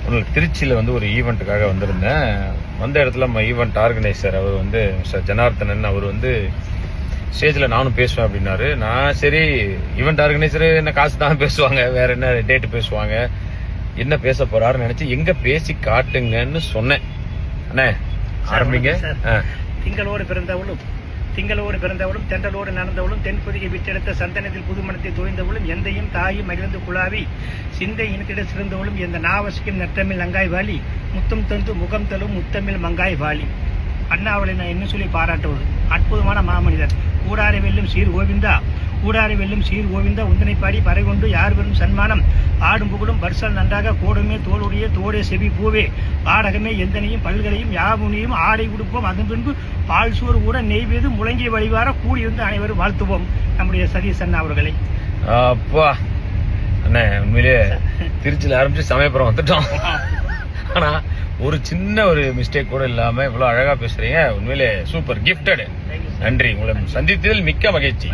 உங்களுக்கு திருச்சியில் வந்து ஒரு ஈவெண்ட்டுக்காக வந்திருந்தேன். வந்த இடத்துல நம்ம ஈவெண்ட் ஆர்கனைசர் அவர் வந்து மிஸ்டர் ஜனார்த்தனன் அவர் வந்து ஸ்டேஜில் நானும் பேசுவேன் அப்படின்னாரு. நான் சரி ஈவெண்ட் ஆர்கனைசரு என்ன காசு தான் பேசுவாங்க, வேற என்ன டேட்டு பேசுவாங்க, என்ன பேச போறாருன்னு நினைச்சு எங்க பேசி காட்டுங்கன்னு சொன்னேன். அண்ணே ஆரம்பிங்க. திங்களோடு பிறந்தவளும் தென்றலோடு நடந்தவளும் தென்பொதிகை விட்டெடுத்த சந்தனத்தில் புதுமணத்தை தோய்ந்தவளும் எந்தையும் தாயும் மகிழ்ந்து குழாவி சிந்தை இனத்திட சிறந்தவளும் எந்த நாவசிக்கும் நற்றமிழ் நங்காய் வாலி முத்தம் தந்து முகம் தரும் முத்தமிழ் மங்காய் வாலி. அண்ணாவளை நான் என்ன சொல்லி பாராட்டுவது? அற்புதமான மாமனிதர். கூடாரை வெல்லும் சீர் கோவிந்தா, கூடாரை வெல்லும் சீர் கோவிந்தா, உந்தனை பாடி பறை கொண்டு யார் வெறும் சன்மானம் பாடும் புகழும் பர்சல் நன்றாக கோடுமே தோளுடைய தோடே செவி பூவே பாடகமே எந்தனையும் பல்களையும் யாமுனியும் ஆடை உடுப்போம் அதன் பின்பு பால் சோறு கூட நெய்வேது முழங்கிய வழிவார கூடியிருந்து அனைவரும் வாழ்த்துவோம் நம்முடைய சதீஷ் அண்ணா அவர்களை. அப்பா அண்ணே உண்மையிலேயே திருச்சியில் ஆரம்பிச்சு சமயபுரம் வந்துட்டோம். ஆனா ஒரு சின்ன ஒரு மிஸ்டேக் கூட இல்லாம இவ்வளவு அழகா பேசுறீங்க. உண்மையிலே சூப்பர் கிஃப்டட். நன்றி. உங்களை சந்தித்ததில் மிக்க மகிழ்ச்சி.